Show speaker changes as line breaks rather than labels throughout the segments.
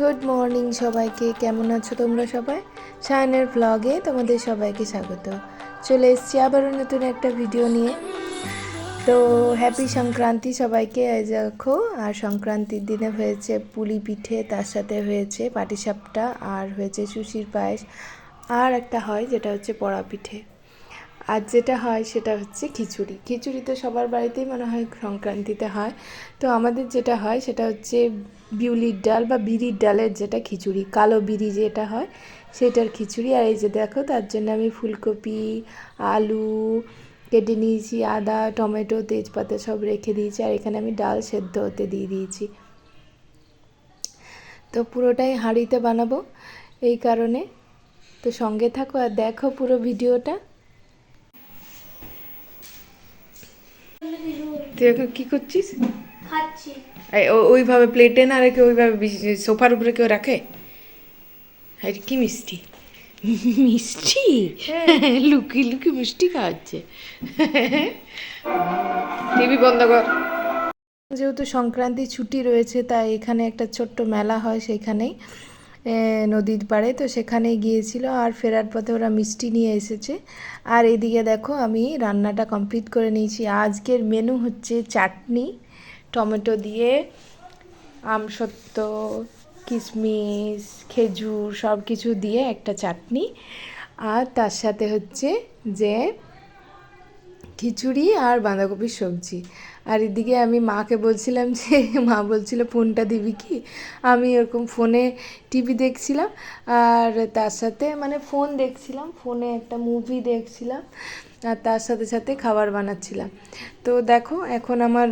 Good morning সবাইকে, কেমন আছো তোমরা সবাই? সায়নের ব্লগে তোমাদের সবাইকে স্বাগত। চলে এসেছি আবারও নতুন একটা ভিডিও নিয়ে। তো হ্যাপি সংক্রান্তি সবাইকে। এই দেখো, আর সংক্রান্তির দিনে হয়েছে পুলি পিঠে, তার সাথে হয়েছে পাটিসাপটা, আর হয়েছে সুশির পায়েস, আর একটা হয় যেটা হচ্ছে পড়া পিঠে। আর যেটা হয় সেটা হচ্ছে খিচুড়ি। খিচুড়ি তো সবার বাড়িতেই মনে হয় সংক্রান্তিতে হয়। তো আমাদের যেটা হয় সেটা হচ্ছে বিউলির ডাল বা বিরির ডালের যেটা খিচুড়ি, কালো বিরি যেটা হয় সেটার খিচুড়ি। আর এই যে দেখো, তার জন্য আমি ফুলকপি, আলু কেটে নিয়েছি, আদা, টমেটো, তেজপাতা সব রেখে দিয়েছি, আর এখানে আমি ডাল সেদ্ধ হতে দিয়ে দিয়েছি। তো পুরোটাই হাঁড়িতে বানাবো এই কারণে। তো সঙ্গে থাকো আর দেখো পুরো ভিডিওটা। তুই এখন কী করছিস?
খাচ্ছি।
ওইভাবে প্লেটে না রেখে ওইভাবে সোফার উপরে কেউ রাখে? আর কি মিষ্টি মিষ্টি লুকি লুকি মিষ্টি খাওয়াচ্ছে। টিভি বন্ধ কর। যেহেতু সংক্রান্তি ছুটি রয়েছে, তাই এখানে একটা ছোট্ট মেলা হয়, সেখানেই নদীর পাড়ে, তো সেখানেই গিয়েছিল। আর ফেরার পথে ওরা মিষ্টি নিয়ে এসেছে। আর এদিকে দেখো, আমি রান্নাটা কমপ্লিট করে নিয়েছি। আজকের মেনু হচ্ছে চাটনি, টমেটো দিয়ে, আমসত্ত্ব, কিশমিশ, খেজুর সব কিছু দিয়ে একটা চাটনি। আর তার সাথে হচ্ছে যে খিচুড়ি আর বাঁধাকপির সবজি। আর এদিকে আমি মাকে বলছিলাম যে, মা বলছিল ফোনটা দিবি কি? আমি ওরকম ফোনে টিভি দেখছিলাম, আর তার সাথে মানে ফোন দেখছিলাম, ফোনে একটা মুভি দেখছিলাম, আর তার সাথে সাথে খাবার বানাচ্ছিলাম। তো দেখো, এখন আমার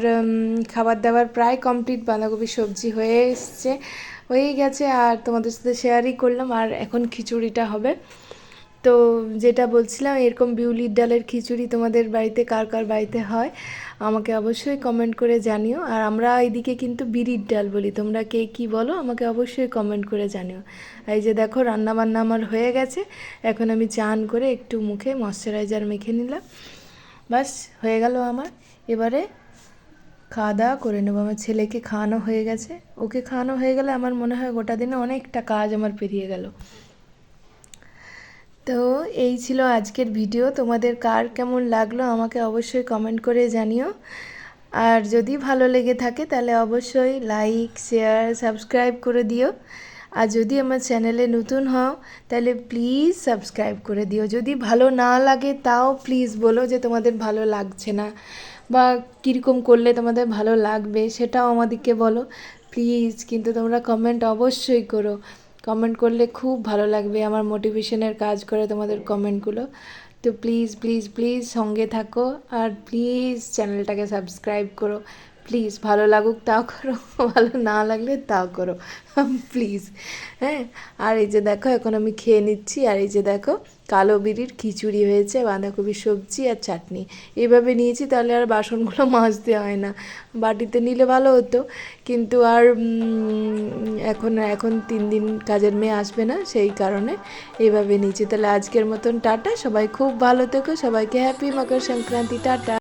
খাবার দাবার প্রায় কমপ্লিট, বাঁধাকপির সবজি হয়ে এসছে, হয়েই গেছে, আর তোমাদের সাথে শেয়ারই করলাম। আর এখন খিচুড়িটা হবে। তো যেটা বলছিলাম, এরকম বিউলির ডালের খিচুড়ি তোমাদের বাড়িতে কার কার বাড়িতে হয় আমাকে অবশ্যই কমেন্ট করে জানিও। আর আমরা এদিকে কিন্তু বিরির ডাল বলি, তোমরা কে কী বলো আমাকে অবশ্যই কমেন্ট করে জানিও। এই যে দেখো, রান্নাবান্না আমার হয়ে গেছে। এখন আমি চান করে একটু মুখে ময়শ্চারাইজার মেখে নিলাম, বাস হয়ে গেল আমার। এবারে খাওয়া দাওয়া করে নেবো। আমার ছেলেকে খাওয়ানো হয়ে গেছে, ওকে খাওয়ানো হয়ে গেলে আমার মনে হয় গোটা দিনে অনেকটা কাজ আমার পেরিয়ে গেল। তো এই ছিল আজকের ভিডিও। তোমাদের কার কেমন লাগলো আমাকে অবশ্যই কমেন্ট করে জানিও। আর যদি ভালো লেগে থাকে তাহলে অবশ্যই লাইক, শেয়ার, সাবস্ক্রাইব করে দিও। আর যদি আমার চ্যানেলে নতুন হও তাহলে প্লিজ সাবস্ক্রাইব করে দিও। যদি ভালো না লাগে তাও প্লিজ বলো যে তোমাদের ভালো লাগছে না, বা কীরকম করলে তোমাদের ভালো লাগবে সেটাও আমাদেরকে বলো প্লিজ। কিন্তু তোমরা কমেন্ট অবশ্যই করো, কমেন্ট করলে খুব ভালো লাগবে, আমার মোটিভেশনের কাজ করে তোমাদের কমেন্টগুলো। তো প্লিজ প্লিজ প্লিজ সঙ্গে থাকো, আর প্লিজ চ্যানেলটাকে সাবস্ক্রাইব করো। প্লিজ, ভালো লাগুক তাও করো, ভালো না লাগলে তাও করো, প্লিজ। হ্যাঁ, আর এই যে দেখো, এখন আমি খেয়ে নিচ্ছি। আর এই যে দেখো, কালো বিরির খিচুড়ি হয়েছে, বাঁধাকপির সবজি আর চাটনি এইভাবে নিয়েছি, তাহলে আর বাসনগুলো মাজতে হয় না। বাটিতে নিলে ভালো হতো, কিন্তু আর এখন এখন 3 দিন কাজের মেয়ে আসবে না, সেই কারণে এইভাবে নিয়েছি। তাহলে আজকের মতন টাটা, সবাই খুব ভালো থেকো, সবাইকে হ্যাপি মকর সংক্রান্তি, টাটা।